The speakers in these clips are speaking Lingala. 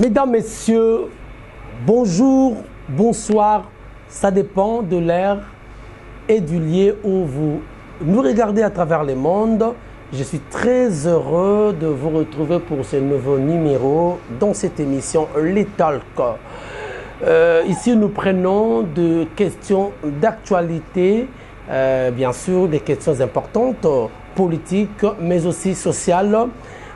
Mesdames, Messieurs, bonjour, bonsoir, ça dépend de l'ère et du lieu où vous nous regardez à travers le monde. Je suis très heureux de vous retrouver pour ce nouveau numéro dans cette émission Les Talk. Ici, nous prenons des questions d'actualité, bien sûr, des questions importantes, politiques, mais aussi sociales.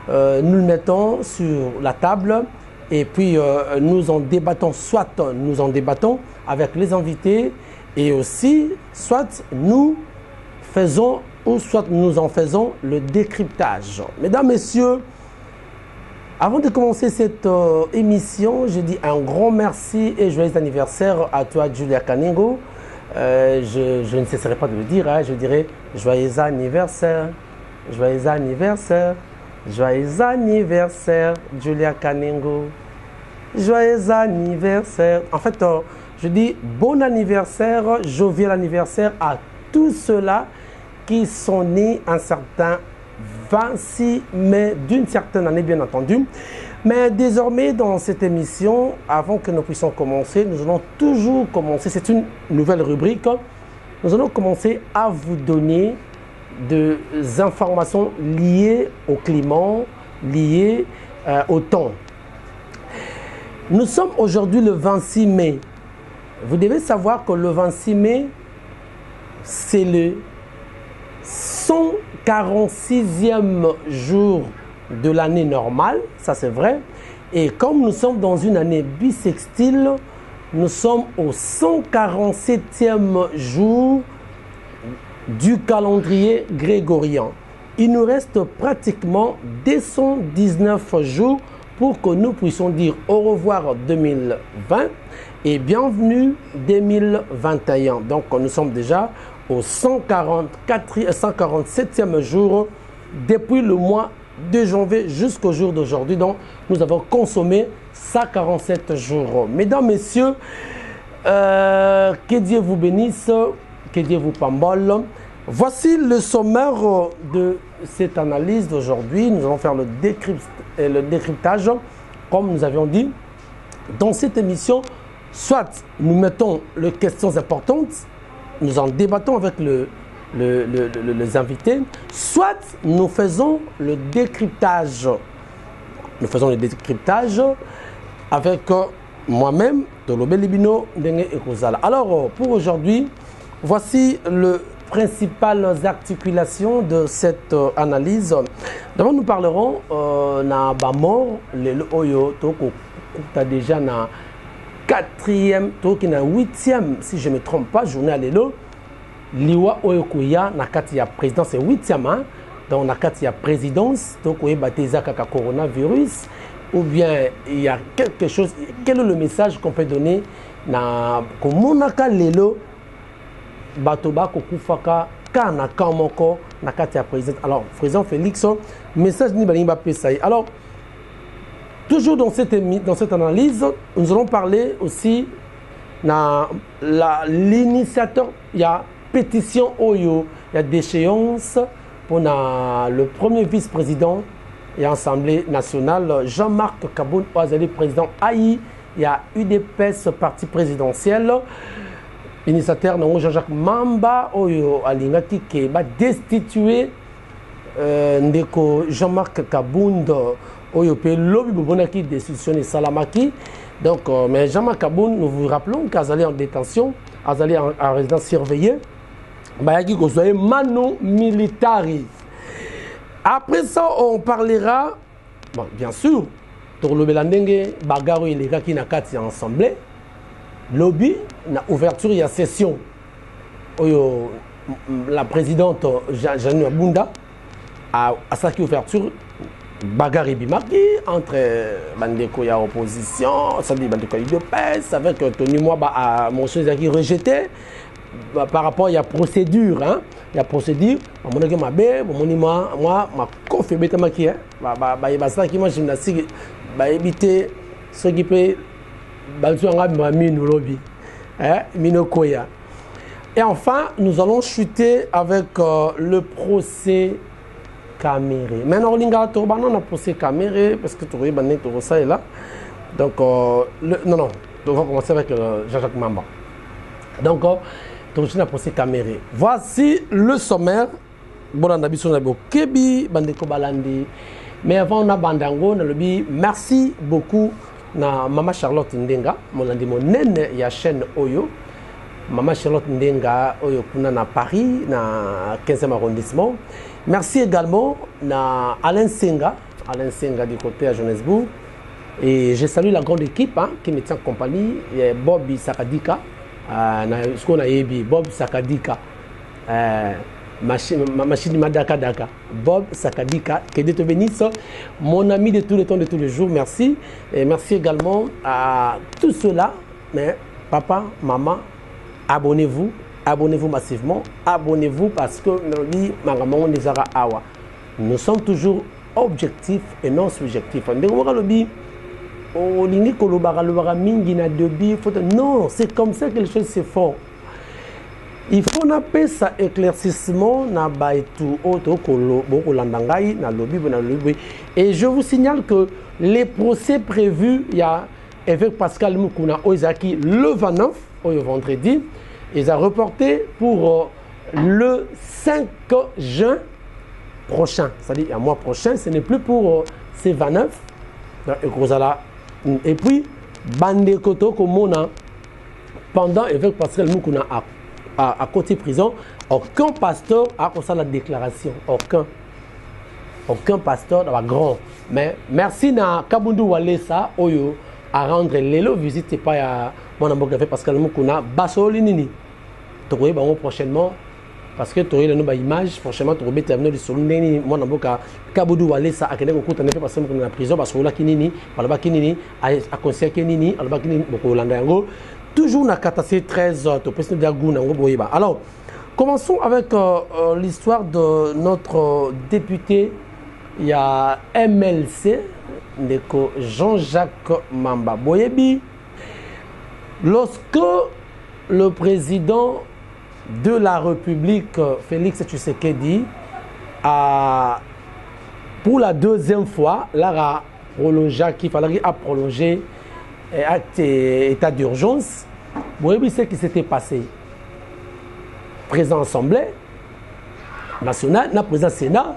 Nous le mettons sur la table et puis nous en débattons, soit nous en débattons avec les invités et aussi soit nous faisons ou soit nous en faisons le décryptage. Mesdames, Messieurs, avant de commencer cette émission, je dis un grand merci et joyeux anniversaire à toi, Julia Kaningo. Je ne cesserai pas de le dire, hein, je dirais joyeux anniversaire, joyeux anniversaire. Joyeux anniversaire, Julia Kaningo. Joyeux anniversaire. En fait, je dis bon anniversaire, jovial anniversaire à tous ceux-là qui sont nés un certain 26 mai d'une certaine année, bien entendu. Mais désormais, dans cette émission, avant que nous puissions commencer, nous allons toujours commencer, c'est une nouvelle rubrique, nous allons commencer à vous donner des informations liées au climat, liées au temps. Nous sommes aujourd'hui le 26 mai. Vous devez savoir que le 26 mai, c'est le 146e jour de l'année normale, ça c'est vrai. Et comme nous sommes dans une année bissextile, nous sommes au 147e jour du calendrier grégorien. Il nous reste pratiquement 219 jours pour que nous puissions dire au revoir 2020 et bienvenue 2021. Donc nous sommes déjà au 147e jour depuis le mois de janvier jusqu'au jour d'aujourd'hui. Donc nous avons consommé 147 jours. Mesdames, Messieurs, que Dieu vous bénisse. Que Dieu vous pambole. Voici le sommaire de cette analyse d'aujourd'hui. Nous allons faire le décryptage, comme nous avions dit. Dans cette émission, soit nous mettons les questions importantes, nous en débattons avec les invités, soit nous faisons le décryptage. Nous faisons le décryptage avec moi-même, Tolobe Libino, Ndenge Ekozala. Alors, pour aujourd'hui, voici les principales articulations de cette analyse. D'abord, nous parlerons na bamor le oyo toko kuta déjà na 4e toki na 8e si je me trompe pas journée à lelo liwa oyo kuya na kati ya présidence 8e hein? Donc na kati ya présidence toko e bateza kaka coronavirus ou bien il y a quelque chose. Quel est le message qu'on peut donner na komonaka lelo Batoba Kokufaka Kana Kamoko Nakatia président. Alors, président Félix, message ni Balimba Pesaï. Alors, toujours dans cette analyse, nous allons parler aussi de l'initiateur. Il y a pétition Oyo, il y a déchéance pour le premier vice-président et Assemblée nationale, Jean-Marc Kaboun Ouazali, président AI. Il y a UDPS, parti présidentiel. Initiateur Jean-Jacques Mamba oyo alingaki ke ba destituer ndeko Jean-Marc Kabound oyo pe lobby bobonaki destitution salamaki. Donc mais Jean-Marc Kabound, nous vous rappelons qu'Azali en détention, Azali en résidence surveillée, bayaki kozwa mano militari. Après ça on parlera bon, bien sûr pour le belandenge bagaro ilega ki na kati ya assemblée. Lobby, na ouverture, il y a session. La présidente Jeanne Abunda a sa ouverture, bagarre Bimaki entre Bandeko et opposition, ça dit Bandeko et UDPS, avec Tony Mwaba à mon chose qui rejeté. Par rapport, il y a procédure. Hein? Il y a procédure. Moi, ma conférence qui est, moi, gymnastique, éviter ce qui peut. Et enfin, nous allons chuter avec le procès Caméré. Maintenant, on a procès Caméré parce que tu vois, ça est là. Donc, non, on va commencer avec Jean-Jacques Mamba. Donc, voici le sommaire. Mais avant, on a Bandango, merci beaucoup na Mama Charlotte Ndenga, molandi monene ya chaîne Oyo. Mama Charlotte Ndenga, Oyo kuna na Paris, na 15e arrondissement. Merci également à Alain Senga du côté à Johannesburg. Et je salue la grande équipe qui me tient compagnie. Bob Sakadika, Bob Sakadika, Machine Madaka Daka, Bob Sakadika, que Dieu te bénisse, mon ami de tous les temps, de tous les jours, merci. Et merci également à tous ceux-là, mais papa, maman, abonnez-vous massivement, abonnez-vous parce que nous sommes toujours objectifs et non subjectifs. Non, c'est comme ça que les choses se font. Il faut appeler ça éclaircissement et je vous signale que les procès prévus, il y a avec Pascal Mukuna Ozaki le 29, au vendredi, ils ont reporté pour le 5 juin prochain, c'est-à-dire un mois prochain, ce n'est plus pour ces 29. Et puis, Bande Koto Komona, pendant évêque Pascal Mukuna à côté prison, aucun pasteur a fait la déclaration. Aucun pasteur n'a grand. Mais merci à Kabundu Walesa Oyo à rendre l'élo visite pas à mon amour Pascal Mukuna Basoli Nini. Tu vas prochainement parce que tu as une image prochainement tu vas terminer le solennité mon amour Kabundu Walesa à quelqu'un qui est passé dans la prison parce que là Kinini, là Kinini à conseiller Kinini, là Kinini beaucoup Landango. Toujours na catastrophe 13 alors, commençons avec l'histoire de notre député, il y a MLC, Jean-Jacques Mamba Boyebi. Lorsque le président de la République, Félix Tshisekedi, pour la deuxième fois, a prolongé état d'urgence. Vous voyez ce qui s'était passé. Président Assemblée nationale, le président Sénat,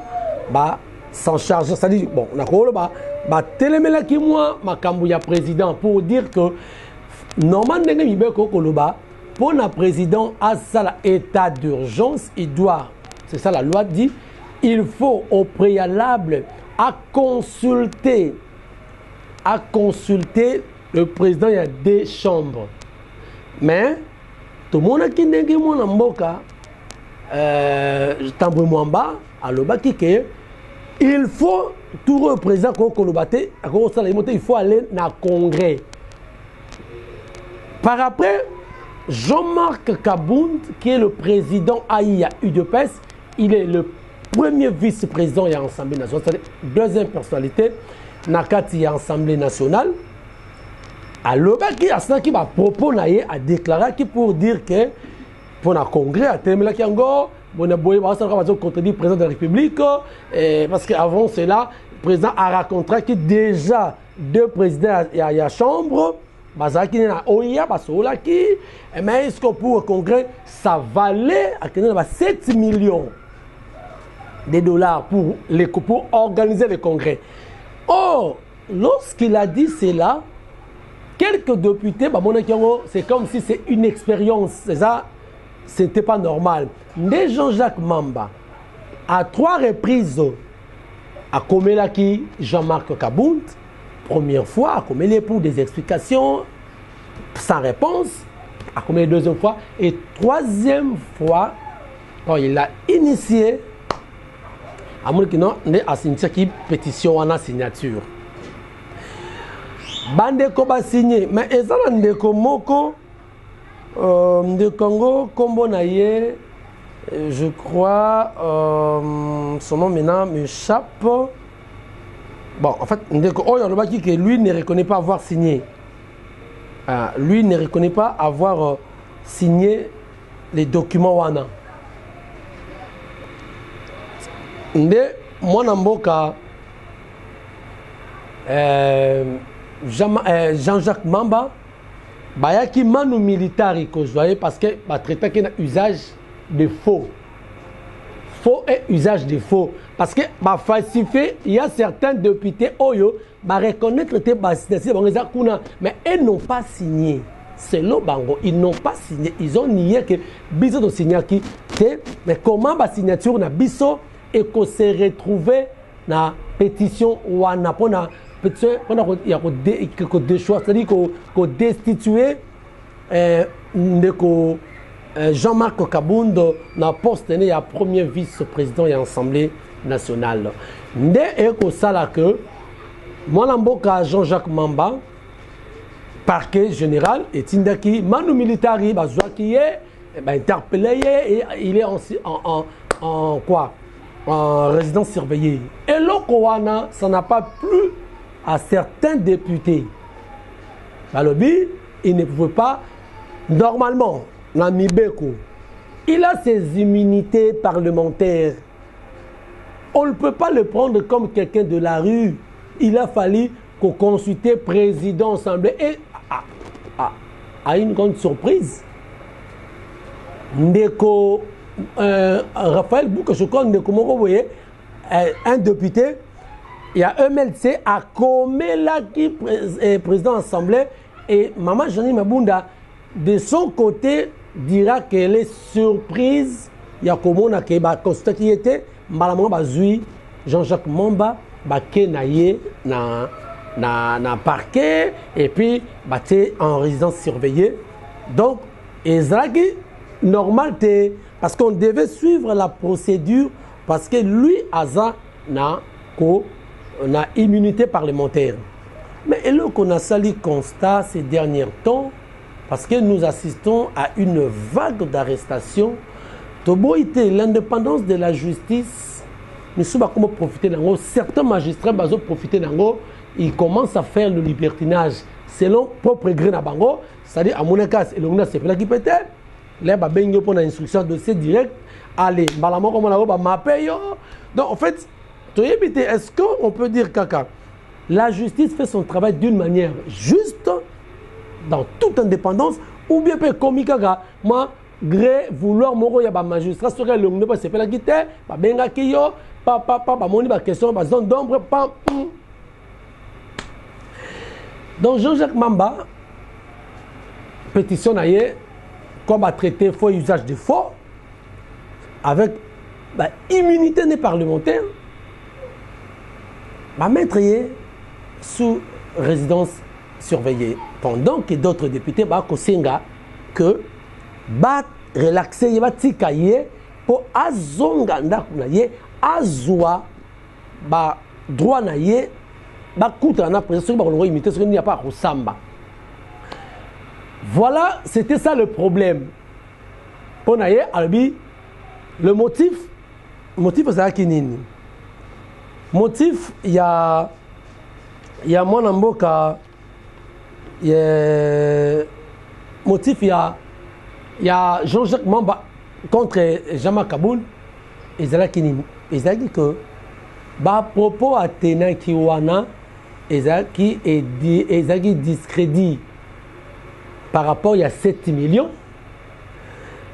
s'en charge. C'est-à-dire, bon, on a télémela qui moi, ma cambouya président, pour dire que normalement, pour le président à l'état d'urgence, il doit, c'est ça la loi dit, il faut au préalable à consulter le président. Il y a deux chambres. Mais tout le monde qui est en Mboka, il faut tout le président il faut aller dans le congrès. Par après, Jean-Marc Kabound, qui est le président AIA UDPS, il est le premier vice-président de l'Assemblée nationale, c'est-à-dire deuxième personnalité, Nakati de l'Assemblée nationale. Alors, qui va proposer à déclarer pour dire que pour le congrès, à Télémela Kiango, on a contredit le président de la République, parce qu'avant cela, le président a raconté que déjà deux présidents à la Chambre, mais est-ce que pour le congrès, ça valait 7 millions de dollars pour organiser le congrès. Or, lorsqu'il a dit cela, quelques députés, c'est comme si c'est une expérience. C'est ça, ce n'était pas normal. Mais Jean-Jacques Mamba, à 3 reprises, a commis Jean-Marc Kabound, première fois, a commis pour des explications sans réponse, a commis deuxième fois, et troisième fois, quand il a initié, à mon a signé une pétition en signature. Bandeko ba signé, mais ezala ndeko moko de Congo, Kombo Naye, je crois, son nom maintenant m'échappe. Bon, en fait, ndeko Oyo Lobaki que lui ne reconnaît pas avoir signé. Lui ne reconnaît pas avoir signé les documents wana. Nde mwana mboka Jean-Jacques Mamba bayaki manu militari kozwaye parce que traité qui a usage de faux et usage de faux parce que falsifié il y a certains députés oyo reconnaître que mais ils n'ont pas signé. C'est le bango, ils n'ont pas signé, ils ont nié que biso de signature mais comment la signature na biso et qu'on s'est retrouvé na pétition ou na pona pétition il y a des choix, c'est-à-dire qu'on destituer Jean-Marc Kabundo na poste il y a premier vice-président de l'Assemblée nationale. Ndé et ko sala que moi mboka Jean-Jacques Mamba parquet général et tindaki manu militari bazwaki interpellé et il est en quoi en résidence surveillée et l'Okowana ça n'a pas plu à certains députés Balobi il ne pouvait pas normalement Namibeko il a ses immunités parlementaires on ne peut pas le prendre comme quelqu'un de la rue il a fallu qu'on consulte président assemblée et à une grande surprise Ndeko Raphaël Boukachoko Ndeko Moko voyez un député il y a MLC à Komelaki président assemblée et Maman Jani Mabunda de son côté dira qu'elle est surprise il y a Komona qui constate qui était malamment bazui Jean-Jacques Mamba Kenaye na parquet et puis en résidence surveillée donc Ezragi normal parce qu'on devait suivre la procédure parce que lui Aza na immunité parlementaire mais là qu'on a sali constat ces derniers temps parce que nous assistons à une vague d'arrestations Toboïté l'indépendance de la justice nous sommes comment profiter d'ango certains magistrats bazo profiter d'ango ils commencent à faire le libertinage selon propre gré na bango c'est-à-dire à mon cas et l'on c'est là qui peut être là ba bengo pour instruction dossier direct allez malamo comme on a ba mapé yo donc en fait est-ce qu'on peut dire kaka la justice fait son travail d'une manière juste dans toute indépendance ou bien peut comme kaka moi gré vouloir moro ya ba magistrat serait le ne pas c'est là qui était ba benga ki yo pa moni ba question ba zone d'ombre pa donc Jean-Jacques Mamba pétition naie comme a traité faux usage de faux avec immunité des parlementaires mettre sous résidence surveillée pendant que d'autres députés kosenga que relaxer tika ye pour azonga ndaku na ye azwa droit na ye kuta na pression imité ce qu'il n'y a pas samba. Voilà, c'était ça le problème. Pour naye albi le motif c'est kinini. Motif il y a mon amboka motif il y a Jean-Jacques Mamba contre Jean-Marc Kaboul et Zala Kinini. Et ça dit que propos à Tena Kiwana qui est discrédit par rapport à 7 millions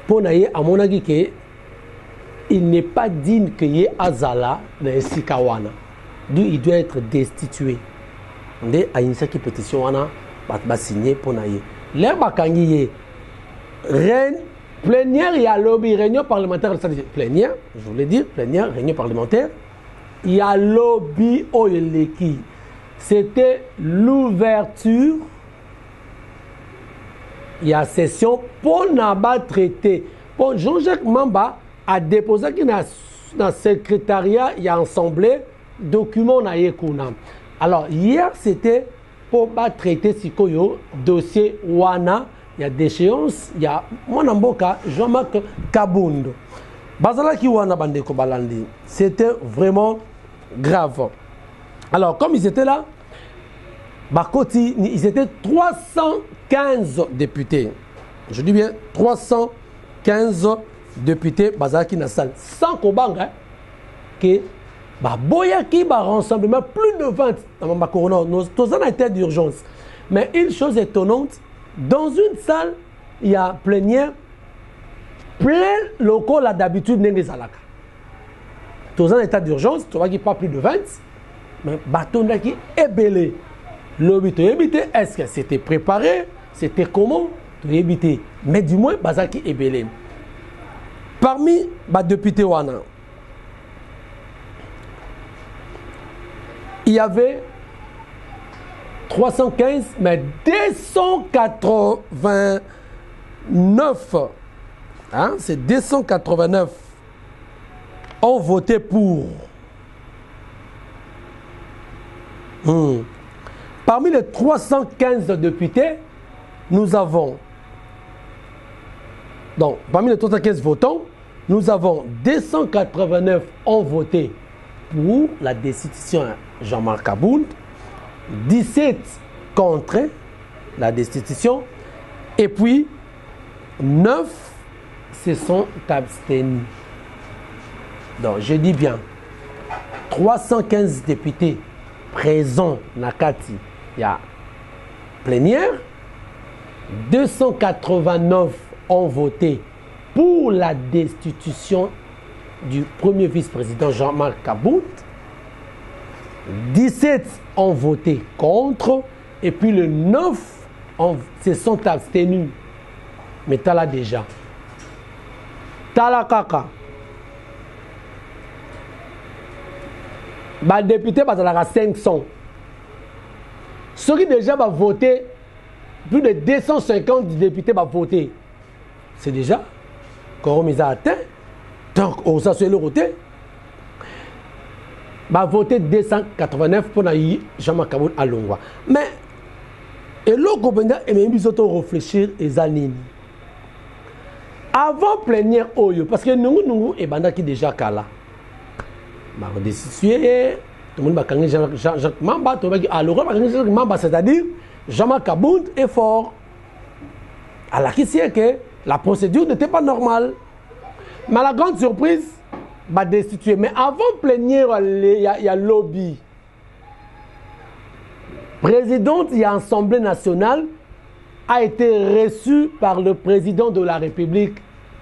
pour naïe à mon avis que il n'est pas digne que y ait Azala de Sikawana d'où il doit être destitué de à une seule pétition wana ba signé pour naïe l'air bakangiye reine plénière il y a lobby réunion parlementaire plénière je voulais dire plénière réunion parlementaire il y a lobby Oyeleki c'était l'ouverture il y a session pour n'abat traité pour Jean-Jacques Mamba a déposé dans le secrétariat il y a assemblé document na yekuna alors hier c'était pour traiter sikoyo dossier wana il y a déchéance il y a mon amboka Jean-Marc Kabundo bazala ki wana bandeko balandi c'était vraiment grave. Alors, comme ils étaient là, Bakoti, ils étaient 315 députés. Je dis bien 315 députés Bazaki Nassal. Sans Kobanga, que Boyaki, rassemblement, plus de 20 dans ma corona. Tous en état d'urgence. Mais une chose étonnante, dans une salle, il y a plénière, plein locaux là d'habitude n'est pas là. Tous en état d'urgence, tu vois qu'il n'y a pas plus de 20, mais bateau qui est belé. L'obité, est-ce que c'était préparé? C'était comment? Tu éviter. Mais du moins, Bazaki est belé. Parmi les députés Wana, il y avait 315, mais 289, hein, c'est 289 ont voté pour. Parmi les 315 députés, nous avons, donc parmi les 315 votants, nous avons 289 ont voté pour la destitution de Jean-Marc Aboud, 17 contre la destitution, et puis 9 se sont abstenus. Donc je dis bien, 315 députés présents Nakati, il y a plénière, 289 ont voté pour la destitution du premier vice-président Jean-Marc Aboud, 17 ont voté contre, et puis les 9 se sont abstenus. Mais tu as là déjà. Talakaka. Les députés sont 500. Ceux qui déjà vont voter, plus de 250 députés vont voter. C'est déjà, quand on a atteint, donc on s'est le voter. Va voter 289 pour Jean-Marc Aboud à Longwa. Mais, et l'autre compagnie, et même ils ont réfléchir et zanini. Avant plénière Oyo, parce que nous, et banda qui déjà kala. Bah, destitué, tout le monde va gagner Jacques Mamba, tout le monde va gagner Jacques Mamba, c'est-à-dire Jean-Marc Aboud est fort. Alors, qui sait que la procédure n'était pas normale. Mais la grande surprise, bah destitué. Mais avant plénière, il y a lobby. Présidente, il y a Assemblée nationale, a été reçue par le président de la République,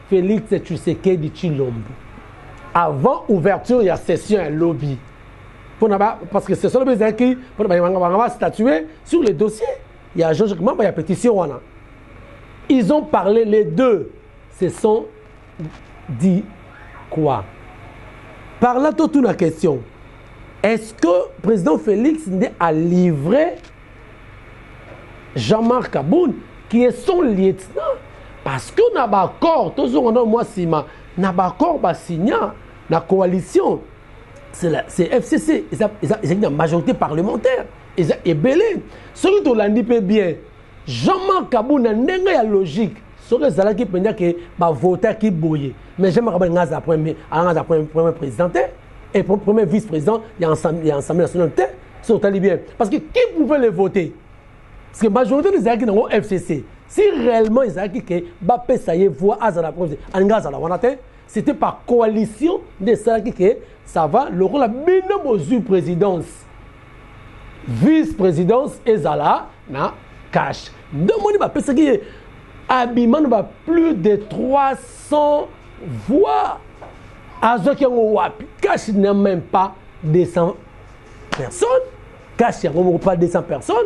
Félix Tshisekedi Tshilombo. Avant ouverture, il y a session et lobby. Parce que c'est ça le président qui va statuer sur les dossiers. Il y a Jean-Jacques Mamba, il y a pétition. Ils ont parlé les deux. Se sont dit quoi? Par là, toute la question. Est-ce que le président Félix a livré Jean-Marc Aboud, qui est son lieutenant? Parce qu'on a un accord, toujours on a moi Sima, on a un accord signé, la coalition, c'est FCC, ils ont une majorité parlementaire, ils ont belé. Ce que tu l'as dit bien, Jean-Marc Aboud n'a pas de logique. Ce que ça qui peut dire que va voter qui bouille. Mais Jean-Marc Aboud a premier président et premier vice-président, il y a Assemblée nationale, c'est bien. Parce que qui pouvait le voter? Parce que la majorité des gens qui ont FCC, si réellement ils ont dit que Bappé ça y est, voix à la province, c'était par coalition de ça que ça va, le rôle de présidence, vice-présidence et Zala, na cash. Demandez Bappé ça qui est habillement plus de 300 voix. À ceux qui ont wapi, cash n'a même pas 200 personnes. Cash n'a même pas 200 personnes.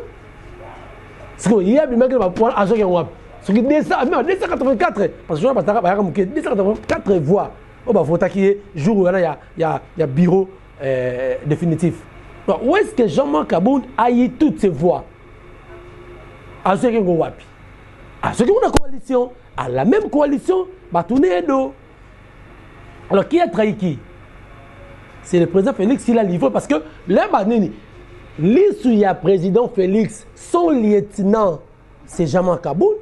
Parce qu'il y a des gens qui vont prendre à ceux qui ont wapi. Ce qui 284, parce que je ne sais pas 284 voix. On va voter qui est jour où il y a bureau définitif. Donc, où est-ce que Jean-Marc Aboud a eu toutes ces voix? À ceux qui ont wapi. À ceux qui ont la coalition, à la même coalition, va tourner dos. Alors, qui a trahi qui? C'est le président Félix qui l'a livré parce que là, il y a président Félix, son lieutenant, c'est Jean-Marc Aboud.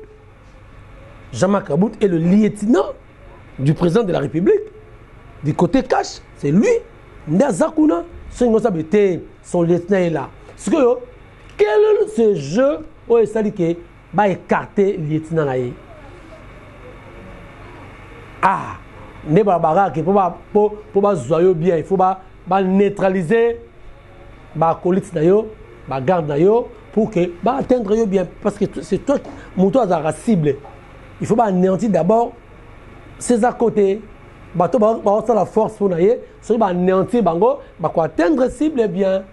Jean-Marc Aboud est le lieutenant du président de la République. Du côté cash, c'est lui. Ndazakuna, son lieutenant est là. Parce que, quel est ce jeu où il s'agit que va écarter le lieutenant là? Ah! Ne barbara qui pour joyeux bien, il faut ba neutraliser ba colite d'ailleurs ba garde d'ailleurs pour que ba atteindre yo bien parce que c'est toi mon toi à cible il faut ba anéantir d'abord ces à côté ba to ba la force pour naie so ba anéantir bango ba ko atteindre cible bien.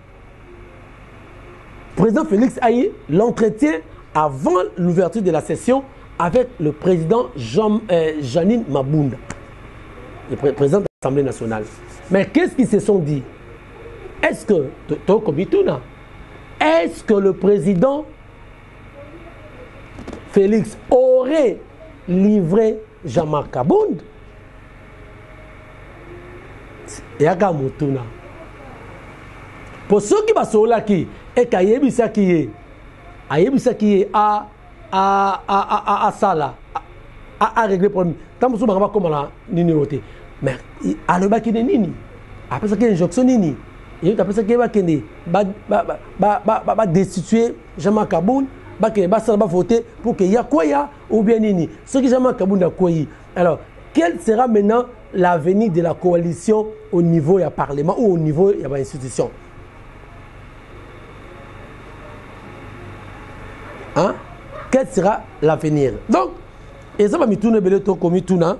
Président Félix a eu l'entretien avant l'ouverture de la session avec le président Janine Mabunda, le président de l'Assemblée nationale. Mais qu'est-ce qu'ils se sont dit? Est-ce que le président Félix aurait livré Jean-Marc Kabound? Yaga Mutuna. Pour ceux qui sont là, qui est à Sala, à régler le problème. Tant que vous avez comme la numéroté. Mais à le bac nini. Après ça, il y a une injonction nini. Et après ça, il y a destituer Jean-Marc Kabound, va voter pour qu'il y ait quoi ou bien nini. Ce qui Jean-Marc Kabound a quoi. Alors, quel sera maintenant l'avenir de la coalition au niveau du Parlement ou au niveau de l'institution? Hein? Quel sera l'avenir? Donc, et ça va me tourner comme tourne.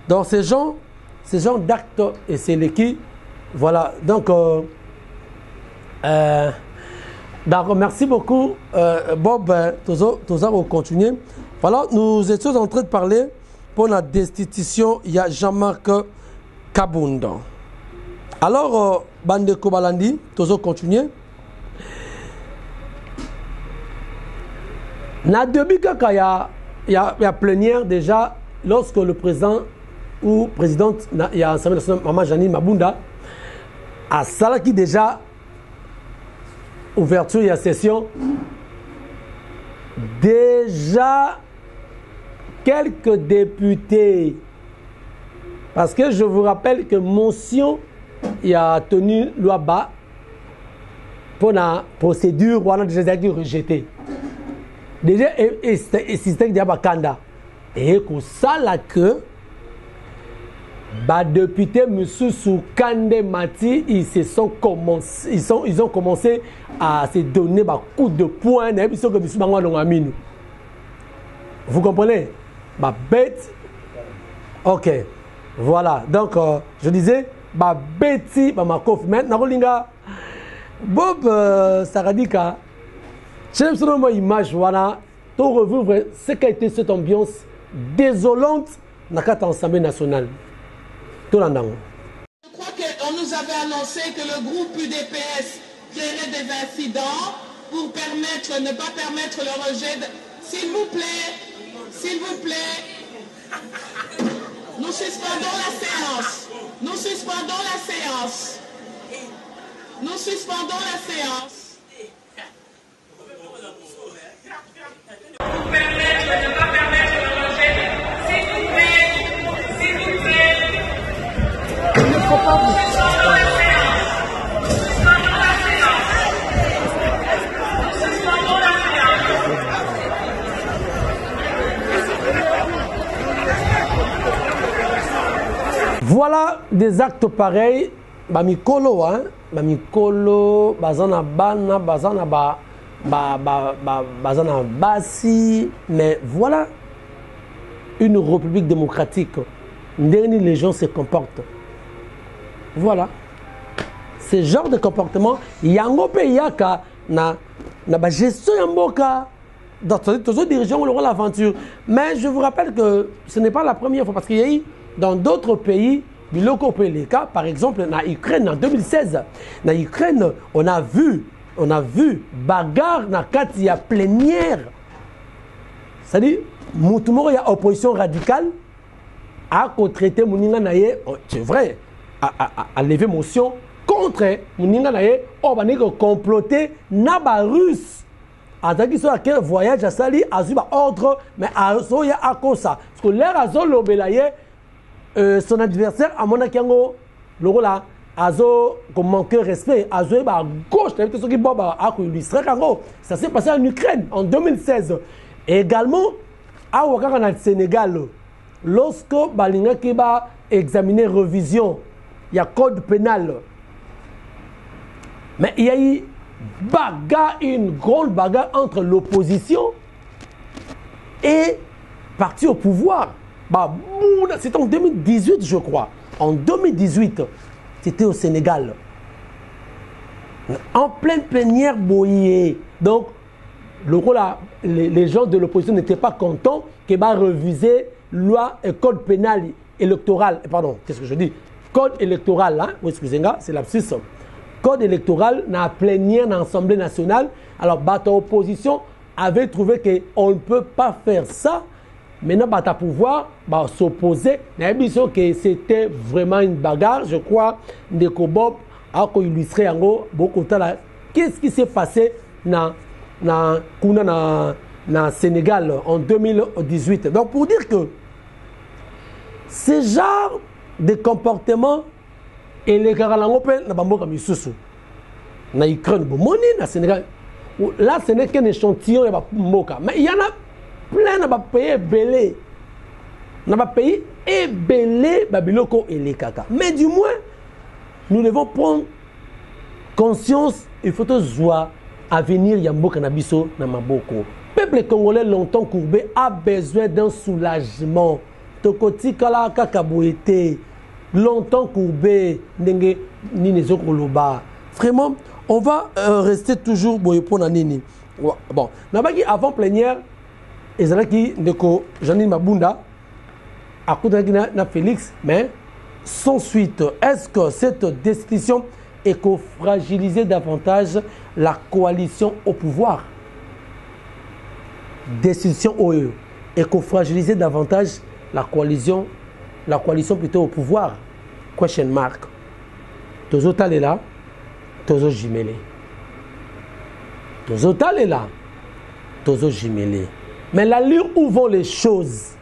Donc, ces gens d'actes et c'est les qui, voilà. Donc, merci beaucoup, Bob. Tous on continuer. Voilà, nous étions en train de parler pour la destitution. Il y a Jean-Marc Kabound. Alors, Bande Kobalandi, tous on continuer. Na début quand il y a plénière déjà lorsque le président ou présidente il y a l'Assemblée nationale Maman Janine Mabunda a ça qui déjà ouverture et session déjà quelques députés parce que je vous rappelle que motion il a tenu loi bas pour la procédure on a déjà été rejeté. Déjà, système de Bakanda. Et que ça là que, député M. Soukande Mati, ils ont commencé à se donner un coup de poing. Vous comprenez? Bête. Ok. Voilà. Donc, je disais, Betty, maintenant, Bob Saradika. J'aime seulement l'image, voilà, pour revivre ce qu'a été cette ambiance désolante dans l'Assemblée nationale. Tout le monde. Je crois qu'on nous avait annoncé que le groupe UDPS créerait des incidents pour ne pas permettre le rejet. S'il vous plaît, nous suspendons la séance. Nous suspendons la séance. Nous suspendons la séance. Pour permettre, ne pas permettre le rejet. S'il vous plaît. Il ne faut pas vous. Suspendons la séance. Suspendons la séance. Suspendons la séance. Voilà des actes pareils. Bamikolo, hein. Bamikolo, bazana bana, bazana ba. Basi, mais voilà une république démocratique. Dernier les gens se comportent. Voilà. Ce genre de comportement, yango pe yaka na gestion yamboka. Dans tous les dirigeants auront l'aventure. Mais je vous rappelle que ce n'est pas la première fois parce qu'il y a eu dans d'autres pays. Par exemple, en Ukraine en 2016, en Ukraine, on a vu bagarre na kati ya plénière. C'est-à-dire, il y a opposition radicale à traiter Mouninga Naye, c'est vrai, à lever motion contre Mouninga Naye, on va comploter Naba russe. À quel voyage à Sali, à ordre, mais à Soya à Kosa. Parce que l'air à Zolo Belaye, son adversaire, à Monakiango, le rôle là. Azo comme manquer respect, Azo à gauche, ça s'est passé en Ukraine en 2016. Et également, à Ouakara, au Sénégal, lorsque Balinga Kiba examiné révision, il y a code pénal. Mais il y a eu bagarre, une grande bagarre entre l'opposition et parti au pouvoir. Bah, c'était en 2018, je crois. En 2018, c'était au Sénégal. En pleine plénière boyée. Donc, les gens de l'opposition n'étaient pas contents qu'il va reviser loi et code pénal électoral. Pardon, qu'est-ce que je dis? Code électoral, hein? Oui, excusez-moi, c'est l'absus. Code électoral dans la plénière dans l'Assemblée nationale. Alors, l'opposition avait trouvé qu'on ne peut pas faire ça. Maintenant, tu pouvoir s'opposer. Que c'était vraiment une bagarre. Je crois que Bob a illustré beaucoup de temps. Qu'est-ce qui s'est passé dans le Sénégal en 2018. Donc, pour dire que ce genre de comportement et les Karalangopen, na Ukraine, na Sénégal, là, ce n'est qu'un échantillon, mais il y en a plein de pays belés. Dans les pays ébélés, Babiloko et les Kaka. Mais du moins, nous devons prendre conscience, il faut que joie à venir Yamboka Nabiso Namaboko. Peuple congolais longtemps courbé a besoin d'un soulagement. Tokoti Kala Kakabouete, longtemps courbé, Nenge Ninezo Koloba. Vraiment, on va rester toujours pour Nanini. Bon, avant plénière, Ezalaki Ndeko Janine Mabunda, à côté de Félix, mais sans suite. Est-ce que cette décision éco-fragiliser davantage la coalition au pouvoir? Décision OE. Éco-fragiliser davantage la coalition plutôt au pouvoir. Question mark. Tozo est là, Tozo Jimele. Tozo est là, Tozo Jimele. Mais l'allure où vont les choses,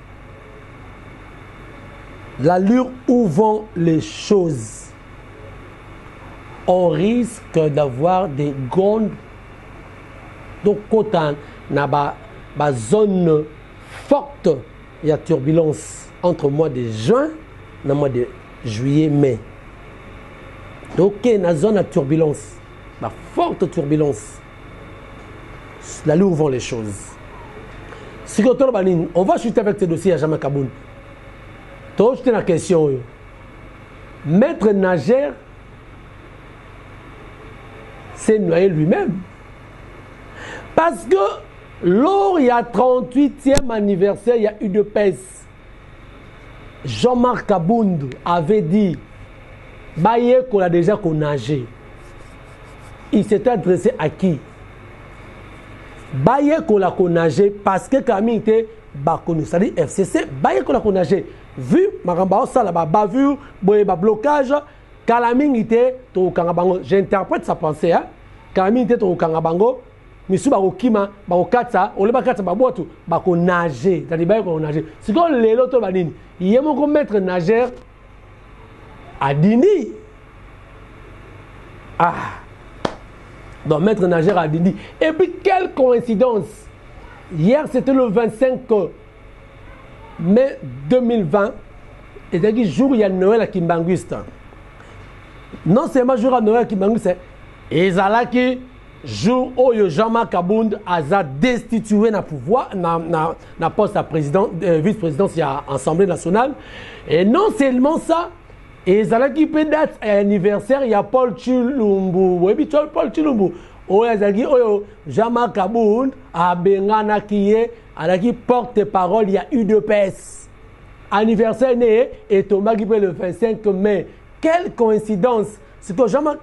l'allure où vont les choses, on risque d'avoir des grandes zone forte. Il y a turbulence entre le mois de juin et le mois de juillet, mai. Donc, il y a une zone de turbulence, la forte turbulence. Là où vont les choses. Si on va chuter avec ce dossier à Jama Kaboun. Tu as la question. Maître Nager s'est noyé lui-même. Parce que lors il y a 38e anniversaire, il y a eu de pèse. Jean-Marc Kabound avait dit Baye qu'on a déjà nagé. Il s'était adressé à qui? Baye qu'on a nagé parce que Camille était connu. C'est-à-dire FCC, Baye qu'on a nagé. Vu, Maramba ça là-bas, vu, blocage, Kalaming était au Kangabango. J'interprète sa pensée, hein. Kalaming était au Kangabango. Misu Barokima, Barokatsa, Olebakatsa Baboatu, Bako nager. C'est-à-dire Baye qu'on nager. C'est comme les lotos banines. Il y a mon maître nageur à Dini. Ah! Donc, maître nageur à Dini. Et puis, quelle coïncidence! Hier, c'était le 25 mai 2020. Et c'est-à-dire jour il y a Noël à Kimbanguiste. Non seulement jour à Noël à Kimbanguiste, et Zalaki, jour où Jean-Marc Kabound a destitué na pouvoir, na poste à président, vice-présidence à l'Assemblée nationale. Et non seulement ça, et Zalaki peut date anniversaire, il y a Paul Chilumbu. Oui, Paul Chilumbu. Jean-Marc Kabound a Bengana qui est porte-parole, il y a eu de pèse. Anniversaire né et Thomas qui peut le 25 mai. Quelle coïncidence! C'est que Jean-Marc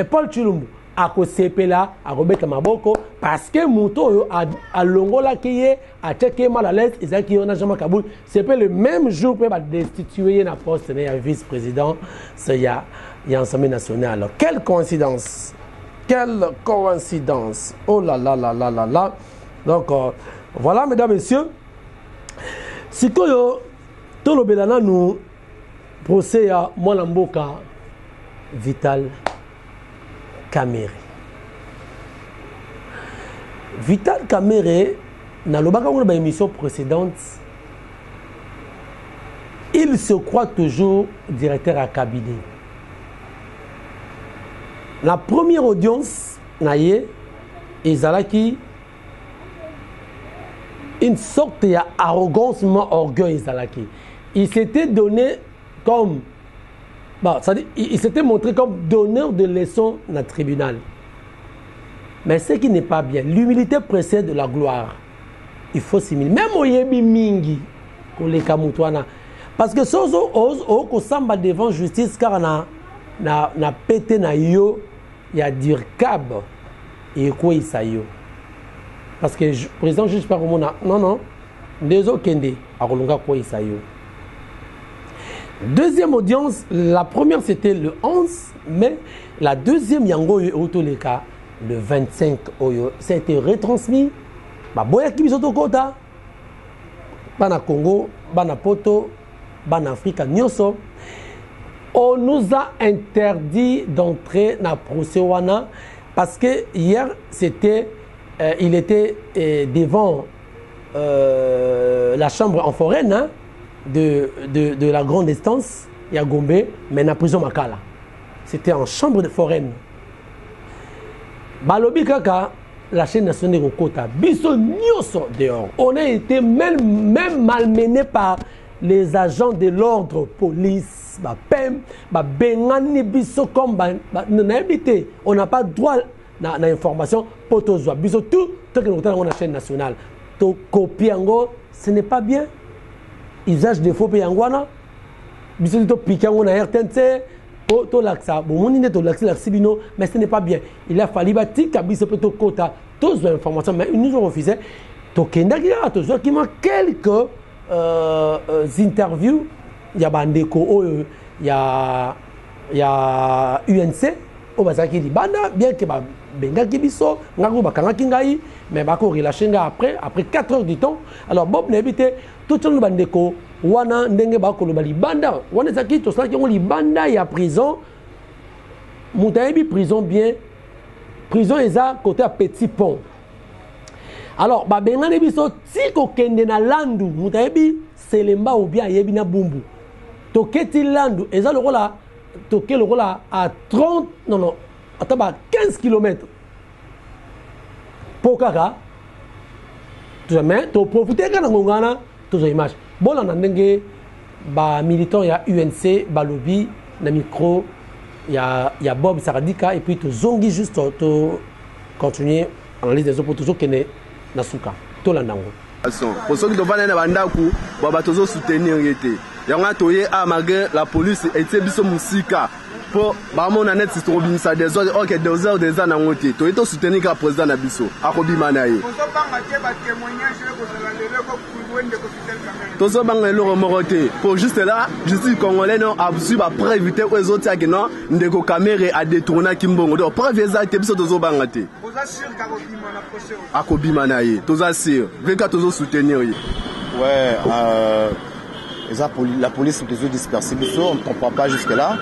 Paul Chilumbu a CP là, à Robert Maboko, parce que Mouto a Longola qui est à checker mal à l'aise, et ça qui est Jean-Marc Kabound. C'est le même jour pour destituer un poste de vice-président, il y a l'Assemblée nationale. Alors, quelle coïncidence! Quelle coïncidence! Oh là là là là là là! Donc, voilà, mesdames, messieurs. Si tout le Belana nous procède à Mwanamboka Vital Kamere. Vital Kamere, dans l'émission précédente, il se croit toujours directeur à cabinet. La première audience, ezalaki une sorte d'arrogance, orgueil ezalaki. Il s'était donné comme, il s'était montré comme donneur de leçons dans le tribunal. Mais ce qui n'est pas bien, l'humilité précède la gloire. Il faut s'humilier. Même au yebi mingi, parce que si on samba devant justice, car na pété na yo, il y a dire cab et quoi il s'ayo. Parce que le président juge par non, non, des autres kende à Rolonga quoi il s'ayo. Deuxième audience, la première c'était le 11, mais la deuxième yango autoleka le 25 oyo, ça a été retransmis. Bah boya qui bisoto kota, bana Congo, bana Poto, bana Afrique nyoso. On nous a interdit d'entrer dans le procès wana parce que hier c'était, il était devant la chambre en foraine hein, de la grande instance, il y a Gombe, mais dans la prison Makala. C'était en chambre de foraine. Balobi kaka, la chaîne nationale de Kota, biso nyoso dehors. On a été même malmené par les agents de l'ordre, police, PEM, bengani biso comme on n'a pas droit à l'information pour tous. Biso tout que nous avons la chaîne nationale. To copier ngo, ce n'est pas bien. Usage de faux payangwana. Biso to piquer ngo na RTNC. To laksa, bon on to laksi bino, mais ce n'est pas bien. Il a fallu batika biso to kota tous les informations, mais ils nous ont refusé. To kenda qui m'a quelques interviews, il y a Bandeko, il y a UNC, au Bazaki di Banda, bien que Benga Kibiso, Ngaru Bakanga Kingai, mais Bako Rilashenga après 4 heures du temps. Alors Bob n'habite tout le monde Bandeko, Wana Ndenge Bako Lobali Banda, Wana Zaki, tout cela qui ont li Banda, il y a prison, Moutaïbi prison bien, prison Eza côté à Petit Pont. Alors, Benga Nebiso, si kokende na landu, Moutaïbi, c'est lemba ou bien yebi na bumbu. Toketi landu, Eza le rôle toke le rôle à 30, non, attends, 15 km. Pokaka, tu jamais, tu profites quand on a toutes les images. Bon, on a des militants, il y a UNC, Balobi, na micro, il y a Bob Saradika, et puis tu zongi juste, tu continuer à analyser des autres pour toujours qu'il y ait Nasuka, tout le monde. Pour ceux qui doivent aller dans Bandakou, on va toujours soutenir. Il y a la police et c'est Moussika. Pour on a net c'est Robinsa des autres, ok, 2 heures des ans en moitié. Tu es soutenir le président Nabiso, Akobi Manaye. Tous ceux qui ont été pour juste là, justice congolaise a pour éviter aux autres qui ont des caméras à détourner Kimbongo. Donc, pour éviter que tous ceux qui Akobi Manaye, tous ceux qui ont soutenir. Ouais, la police est dispersée. On ne comprend pas jusque-là.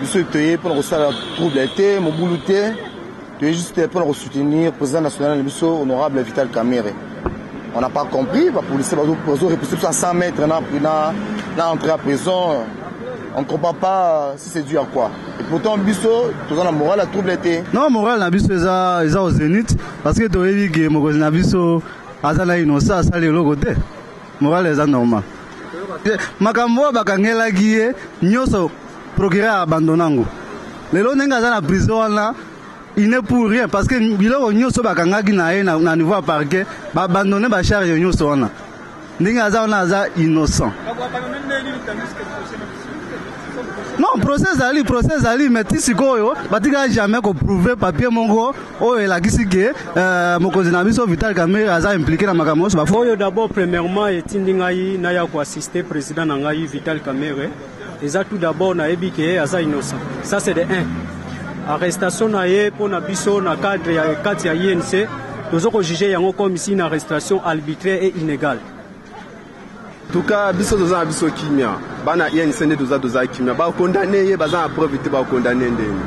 Nous sommes pour recevoir la trouble d'été, mon boulot tu es juste pour soutenir le président national de honorable Vital Kamerhe. On n'a pas compris, la police va repousser à 100 mètres dans l'entrée à prison. On ne comprend pas si c'est dû à quoi. Et pourtant, Bisso, tu as la morale, la trouble d'été. Non, morale, la Bisso est au zénith. Parce que tu as dit que mon Bisso a été innocent, ça le côté. Morale est normal. Makambo bakangela guié, nyoso procureur abandonnango. Les gens qui sont en prison là, il n'est pour rien parce que biloko nyoso bakanga ginaé na niveau parquet, ba abandonner ba charge nyoso là. Ninga za innocent. Non, procès ali mais tisikoyo batika jamais ko prouver papier mongo o la kisike mokonzi na biso Vital Kamerhe aza impliqué na makambo so Oyo d'abord premièrement etindingai na ya ko assister président na ngai Vital Kamerhe. Eza tout d'abord na ebike aza innocent. Ça c'est de 1. Arrestation na ye pour na biso na cadre ya kati ya INC, tozoko juger yango comme ici une arrestation arbitraire et illégale. En tout cas, biso doza biso kimia. Bana INC ne doza kimia. Ba condamner ye baza na preuve te ba condamner ndeni.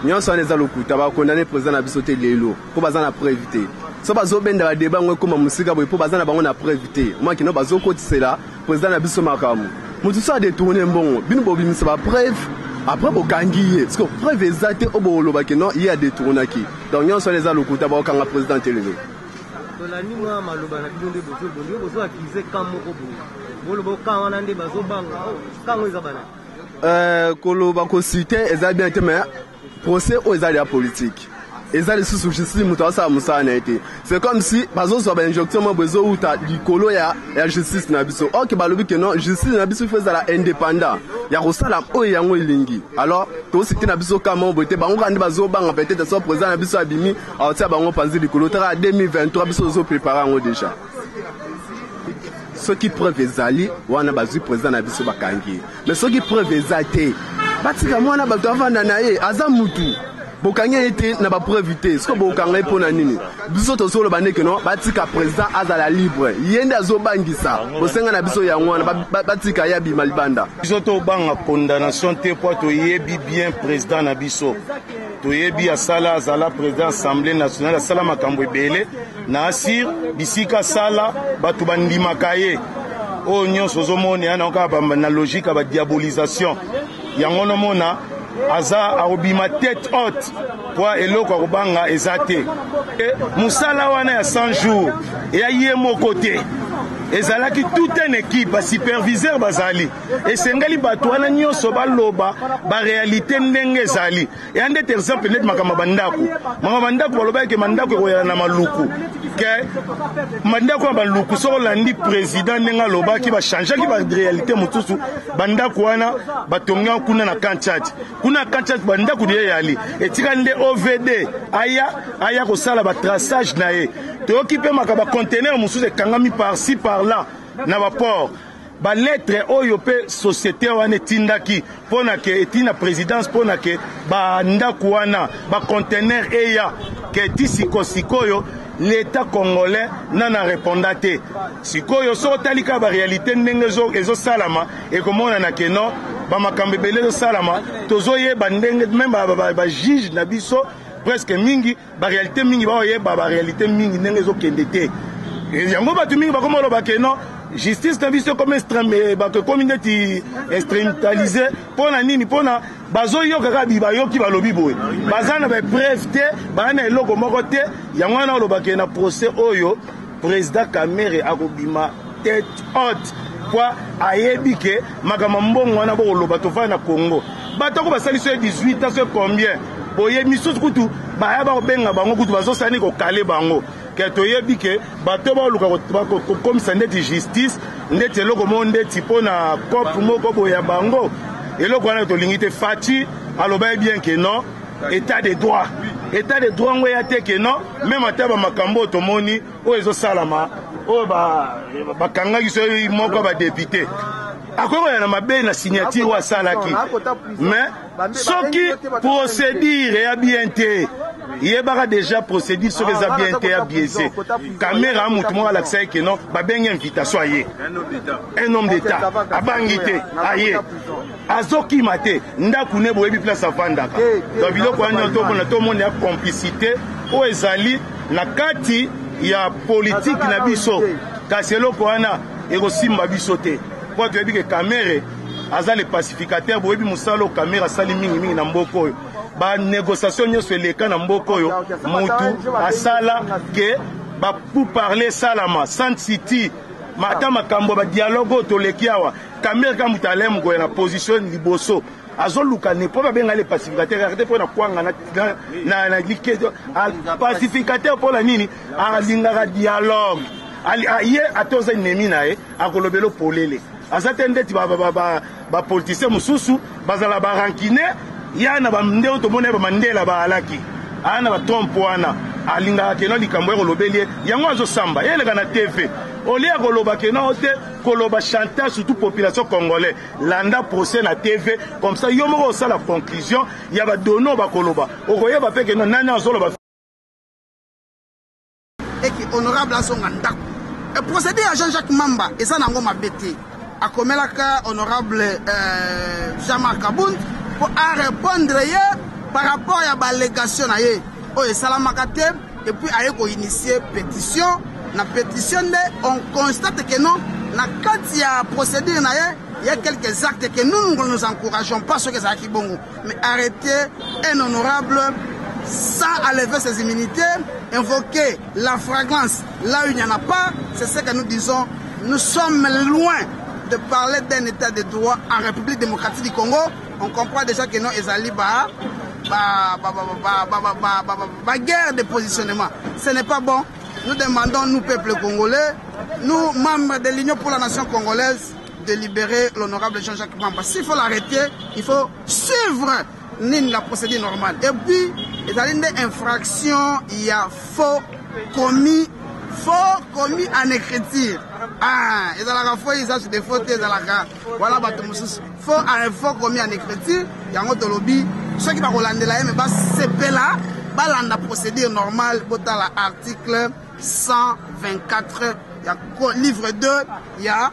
Nyonso aneza lokuta ba condamner président na biso te lelo. Ko baza na preuve te. So bazo benda la débat ngwe comme musika boy po baza na bango na preuve te. Moi kino bazo kotisela président na biso makamu. Mutu sa détourner mbongo. Bino bobimisa ba preuve. après bokangi parce que preuve exacte oboloba que non il y a des tournaki donc nous sommes les alokuta ba kanga président telelo tolani mwa maloba na bino nde bozo accuser quand moko boloba quand wana nde bazobanga quand eza bana koloba ko citer eza bien te mais procès aux alliés politiques et ça les sous-justice mutawasa musana été c'est comme si bazo so ba injonction mo bezo uta likolo ya justice na biso OK balobi que non justice na biso fait la indépendant ya kosala oyo yango ilingi alors to citer na biso kama bote bango kandi bazo banga peut-être so président na biso abimi atia bango panzi likolo tara 2023 biso zo préparer ngo déjà ce qui preuve ezali wana bazu président na biso bakangi mais ce qui preuve ezate batika mwana bato avanda na ye aza mutu bokanga été na ba preuve té ce que bokanga pona nini biso to solo bandeke non batika président azala libre yende azobangisa bosenga na biso yango wana batika ya bi malibanda biso to banga condamnation te po to yebi bien président na biso to yebi asala azala président assemblée nationale asala makambo ebele na asir bisika sala batu bandimaka ye o nyonso zomona na ka na logique ba diabolisation yango no mona aza arobima tête haute pour eloko akobanga ezate et musala wana ya 100 jours et aye mo côté ezalaki toute une équipe ba superviseur bazali et sengali bato wana nyonso baloba ba réalité ndenge ezali et ande exemple net makama bandako baloba ke mandako koyala na maluku ke mandako ba luku so landi président ndenga loba ki ba changer ki ba réalité mutusu bandako wana batonga kuna na Kanchati bandako de yali etika nde OVD aya ko sala ba traçage na ye to occupé makaba conteneur mususu kangami par-ci par-là na ba port ba lettre oyo pe société wana tindaki pona ke etina présidence pona ke ba ndako wana ba conteneur eya ke tisikoyo l'État congolais n'en répondant te. Si koyo so talika ba réalité ndenge ezo salama et comment on a que non ba makambe belé zo salama tozo ye bandenge même ba juge na biso presque mingi ba réalité mingi ba ye ba réalité mingi ndenge zo kendete. Et yango ba tu mingi ba komo lo ba que non justice na biso comme extrême ba que communauté instrumentalisé pona nini pona bazo yo kaka biba yo ki balobi boy bazana ba preuve te bana eloko moko te yango na loba ke na procès oyo président Kamere akobima tête haute kwa ayebi ke makama mbongo wana bo loba to fa na Congo batako basali so 18 ans combien boye misusu kutu ba ya ba benga bango kutu bazo sani ko kale bango ke to yebi ke bato ba luka ko comme ça ndeti justice ndeti eloko monde tipo na cop moko boya bango eloko wana to lingite fati aloba bien que non état de droit ngoya te que non même ataba makambo to moni o ezo salama o ba kanga kiso moko ba député akoko na mabe na signature wa salaki mais soki procédure ya bien te yebaka déjà procédure sur les bien te ya biaisé caméra mutu mo alaxai que non ba benga invitation aye un homme d'état abangité aye azoki mate ndakune boyebi place afandaka donc biloko wana to mona ya complicité o ezali na kati ya politique na biso kasi eloko wana ekosimba biso te po toyebi ke Kamere aza le pacificateur boyebi musalo Kamere asali mingi na mboko oyo ba négociation nyonso eleka na mboko oyo mutu asala ke ba pour parler salama sans city mata makambo ba dialogue toleki awa Kamere ka mutalem ko na position liboso azoluka ne po ba benga le pacificateur arrêter po na kwanga na likedo pacificateur po la nini alinga dialogue aye atoza nemi na ye akolobelo polele azatende ti ba politicien mususu bazala ba rankine yana ba ndeo to mona ba mandela ba alaki ana ba trompe wana alinga ke no likambo ekolobeli yango azo samba ele kana TV olia koloba ke no te koloba chantage surtout population congolais landa procès na TV comme ça yo moko ça la conclusion ya ba dono ba koloba okoyeba pe ke no nani azolo ba et qui honorable asonga ndako et procédé à Jean-Jacques Mamba et ça nango mabete akomelaka honorable Jean-Marc Abound pour répondre par rapport à l'allégation na ye o esalamaka te et puis aye ko initier pétition na pétition on constate que non na kati ya procédure na ye il y a quelques actes que nous ne nous encourageons pas sur les acquis bongo. Mais arrêter un honorable sans enlever ses immunités, invoquer la fragrance là où il n'y en a pas, c'est ce que nous disons. Nous sommes loin de parler d'un état de droit en République démocratique du Congo. On comprend déjà que non, Ezali guerre de positionnement. Ce n'est pas bon. Nous demandons, nous, peuple congolais, nous, membres de l'Union pour la nation congolaise, de libérer l'honorable Jean-Jacques Mamba. S'il faut l'arrêter, il faut suivre la procédure normale. Et puis, il y a une infraction, il y a faux commis en écriture. Ah, il y a des fautes, voilà, faux commis en écriture, il y a un autre lobby. Ceux qui vont relancer la mais c'est là, la procédure normale, l'article 124, il y a livre 2, il y a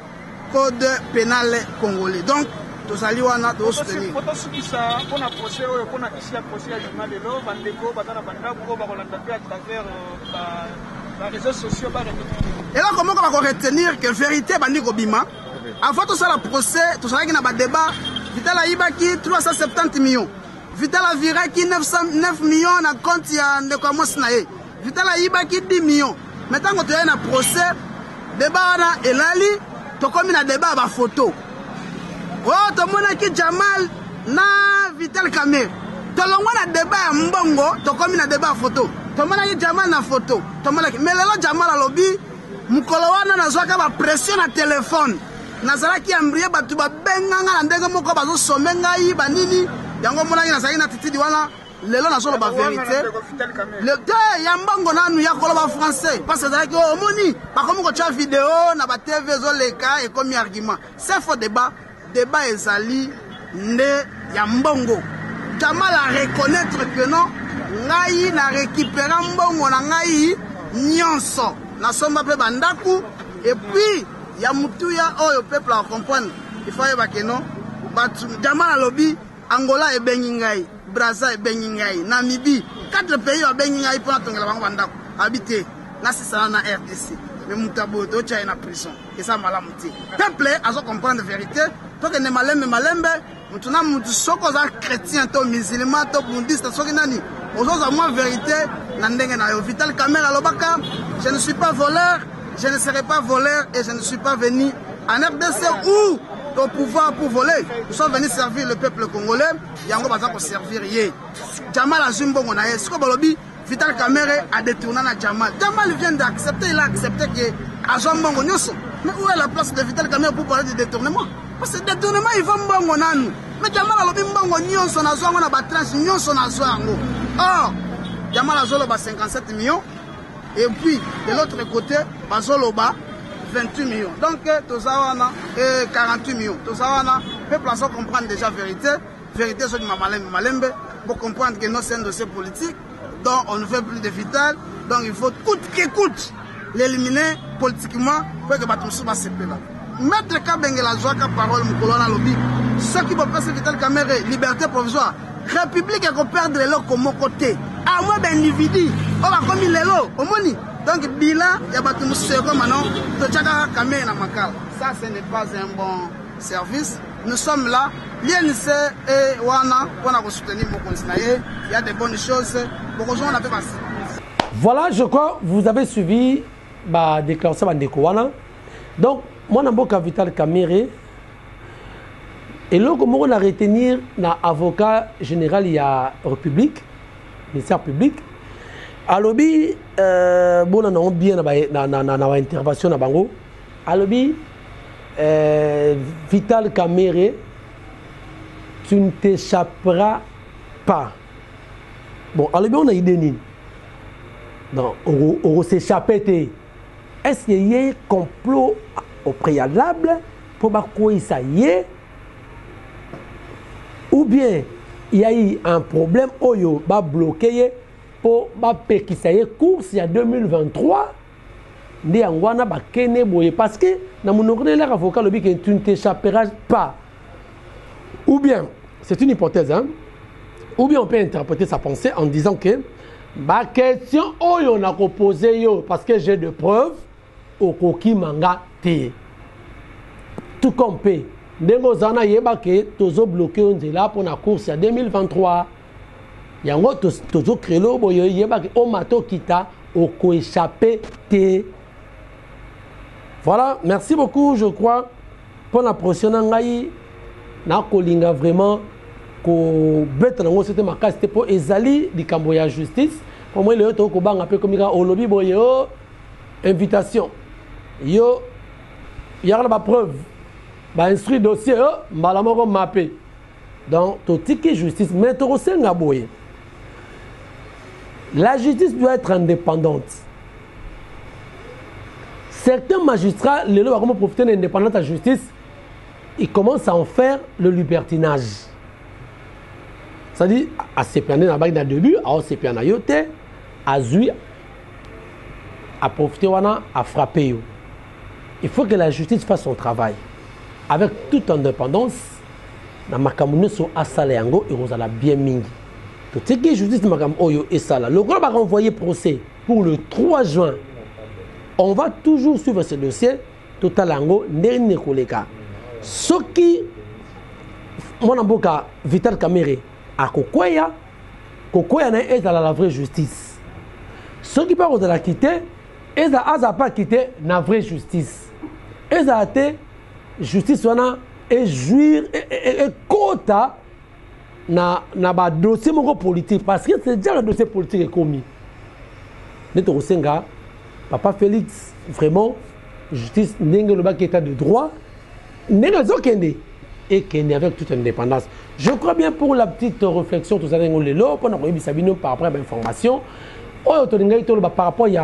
code pénal congolais. Donc, tout ça, on a de soutenir. Et là, comment on va retenir que vérité bandi Kobima? Avant tout ça, le procès, tout ça, il y a un débat. Vital Aïba qui 370 millions. Vital Avira qui 9 millions na compte il y a de commence naé. Vital Aïba qui 10 millions. Maintenant quand tu as un procès, débat na elali, to comme na débat ba photo. Oh, to mona ki Jamal na Vital Kamerhe. To longwa na débat mbongo, to comme na débat photo. To mona ki Jamal na photo. To mona ki mais lelo Jamal a lobby mukolo wana na zwaka ba pression na téléphone. Nazala ki ambriye batu ba benganga na ndenge moko bazo somenga yi banini yango mona ki nazali na titidi wana lelo na solo ba vérité le te yambango nanu ya koloba français parce que zaki omoni ba komo ko cha vidéo na ba TV zo leka et comme argument c'est faux débat ezali nde yambongo Jamal a reconnaître que non ngai na récupérer mbongo na ngai nyonso na somba pe bandaku et puis ya mutuya oyo peuple a comprendre il faut yeba que non Jamal a lobby Angola e bengi ngai Brazza e bengi ngai Namibie 4 pays a bengi ngai pour tongela bango bandako habiter na sisana na RDC mais mutabo to cha na prison et ça malamuti peuple azo comprendre vérité to que ne malembe mutuna mutu soko za chrétien to musulman to bouddhiste soki nani ozoza moi vérité na ndenge na yo Vital Kamerhe alobaka je ne suis pas voleur. Je ne serai pas voleur et je ne suis pas venu en RDC ou au pouvoir pour voler. Nous sommes venus servir le peuple congolais. Yango baza pour servir yé. Jamal a Zumbongo na yé. Siko balobi, Vital Kamerhe a détourné na Jamal. Jamal vient d'accepter, il a accepté que a Zumbongo nyoso. Mais où est la place de Vital Kamerhe pour parler de détournement? Parce que détournement, il va mbongo nanu. Mais Jamal a lobi mbongo nyonso na zongo na batranche nyonso na zongo. Or, Jamal a zolo ba 57 millions. Et puis, de l'autre côté, Bazoloba, 28 millions. Donc, tout ça, on a 48 millions. Tout ça, on a, peuple à comprendre déjà la vérité. Vérité, c'est de Malembe, pour comprendre que nous, c'est un dossier politique, dont on ne veut plus de Vital. Donc, il faut coûte que coûte l'éliminer politiquement pour que Batumsou va se là. Maître Kabengela Zouaka, parole, Moukolona Lobby, ceux qui vont passer Vital Kamerhe, liberté provisoire, République et qu'on perdre les lots comme côté. À moi, ben individu, on va comme les lots, au moni. Donc, bilan, il y a pas tout le monde comme maintenant, Tochaka Kamerhe na Makala. Ça, ce n'est pas un bon service. Nous sommes là. L'INC et Wana, on a soutenu beaucoup de il y a des bonnes choses. Beaucoup de gens ont fait passer. Voilà, je crois que vous avez suivi la déclaration de Wana. Donc, moi, je suis Vital Kamerhe. Et là, comment on a retenir l'avocat général, il y a République, ministère public. Alors, bon, on a bien dans intervention à Bango. Alors, Vital Kamerhe, tu ne t'échapperas pas. Bon, alors, on a une idée. Donc, on s'échapper. Est-ce qu'il y a un complot au préalable pour que ça y est? Ou bien il y a eu un problème oyo ba bloqué pour ba pékisaye course il y a 2023 ndi angwana ba kene boye parce que na monokone l'air avocat lobi que tu ne t'échapperas pas. Ou bien c'est une hypothèse hein. Ou bien on peut interpréter sa pensée en disant que ba question oyo na ko poser yo parce que j'ai de preuves au koki manga té. Tout comme Ndengo zana yeba ke tozo bloqué onzela pour la course à 2023. Yango tozo crélo boyo yeba ke o mato kita o ko échappé te. Voilà, merci beaucoup, je crois pour la prochaine ngai na kolinga vraiment ko bête nango c'était ma case c'était pour ezali di Camboya justice. Pour moi le to ko banga pe komika o lobby boyo invitation. Yo y'a la preuve. Bah instruit dossier malamoko mappé. Donc to tiki justice mais to senga boye. La justice doit être indépendante. Certains magistrats, les lois comment profiter de l'indépendance de la justice, ils commencent à en faire le libertinage. C'est-à-dire, à se plaindre dans le début, à se plaindre à zui, à profiter à frapper. Il faut que la justice fasse son travail. Avec toute indépendance, dans ma commune, sur Asaleango, et vous allez bien mingi. Tout ce qui est justice, et ça là. Le groupe va renvoyer procès pour le 3 juin. On va toujours suivre ce dossier. Totalango, n'est koleka. Ce qui, mon amboka, Vital Kamerhe, à Kokoya est dans la vraie justice. Ce qui parlent de la quitter, ils n'ont pas quitté la vraie justice. Ils ont été justice et jouir et quota na dossier politique parce que c'est déjà le dossier politique est commis. Neto Senga, Papa Félix, vraiment, justice n'est pas état de droit, n'est pas et qu'il avec toute indépendance. Je crois bien pour la petite réflexion, tout ça, on les lots, pendant qu'on a par rapport à l'information, par rapport il y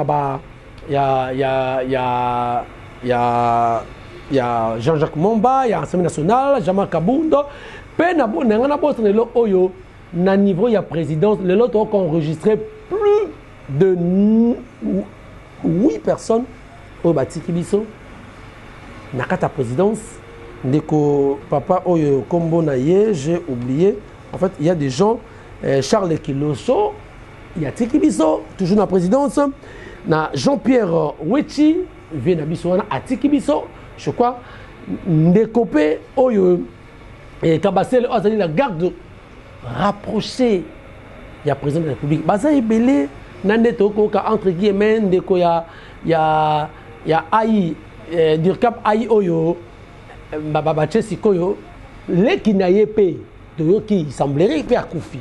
a Jean-Jacques Momba, il y a l'Assemblée nationale, Jama Kabundo, na niveau il y a présidence, les lots ont enregistré plus de 8 personnes au Batiki Biso. Nakata présidence, Ndeko Papa Oyo Kombo Naye, j'ai oublié. En fait, il y a des gens, Charles Kiloso, il y a Tiki Biso, toujours dans la présidence. Na Jean-Pierre Wechi, vient à Biso, à Tiki Biso, je crois. Ndekopé Oyo, et Kabassel, la garde rapprochée. Il y a président de la République. Baza Ebele, Nandetoko, entre guillemets, Ndeko, il y a Aïe, Dirkap Aïe Oyo, Babache Sikoyo, les qui n'aient pas de qui semblerait faire Koufi.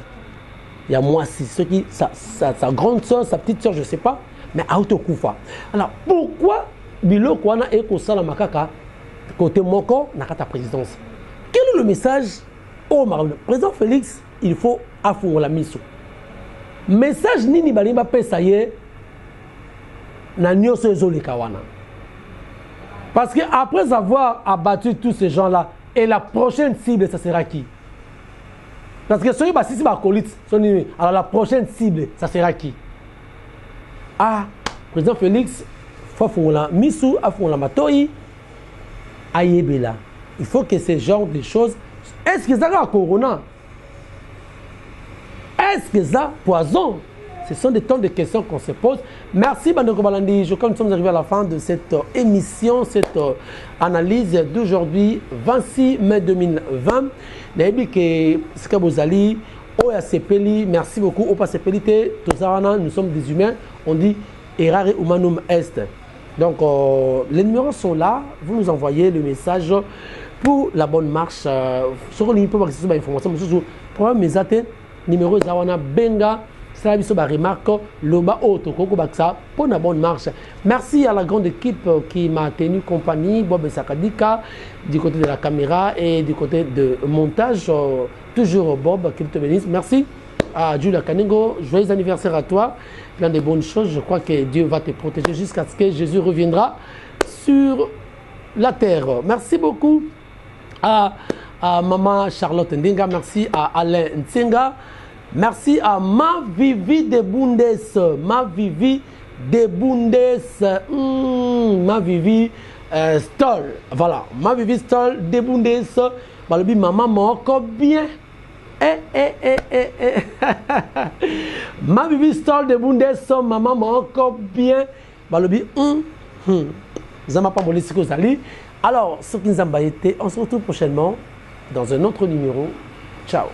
Il y a moi, c'est ceux qui, sa grande soeur, sa petite soeur, je ne sais pas, mais Auto Koufa. Alors pourquoi Bilo Kwana et Kosala Makaka, côté Moko, Nakata présidence? Quel est le message au président Félix? Il faut affouer la mission. Message Nini Balimba Pesaye, Nanyoso Ezoli Kawana. Parce qu'après avoir abattu tous ces gens-là, et la prochaine cible, ça sera qui? Parce que celui qui va alors la prochaine cible, ça sera qui? Ah, président Félix, Fafoula Missou, Afoula Matoi, Ayebela. Il faut que ce genre de choses. Est-ce que ça a corona? Est-ce que ça poison? Ce sont des temps de questions qu'on se pose. Merci Bandeko Balandi. Je crois que nous sommes arrivés à la fin de cette émission, cette analyse d'aujourd'hui, 26 mai 2020. Merci beaucoup. Nous sommes des humains. On dit errare humanum est. Donc les numéros sont là. Vous nous envoyez le message pour la bonne marche. Sur le pour accéder à l'information. Pour mes athées, numéro Zawana Benga. Pour la bonne marche. Merci à la grande équipe qui m'a tenu compagnie, Bob Sakadika, du côté de la caméra et du côté de montage. Toujours Bob, qui te bénisse. Merci à Julia Kaningo. Joyeux anniversaire à toi. Plein de bonnes choses. Je crois que Dieu va te protéger jusqu'à ce que Jésus reviendra sur la terre. Merci beaucoup à Maman Charlotte Ndinga. Merci à Alain Nsenga. Merci à Ma Vivi de Bundes, Ma Vivi de Bundes, Ma Vivi Stoll, voilà, Ma Vivi Stoll de Bundes, Balobi maman moko bien, Ma Vivi Stoll de Bundes, maman moko bien, Balobi Zama pa molisiko zali, Alors, ce qui nous a été, on se retrouve prochainement dans un autre numéro. Ciao.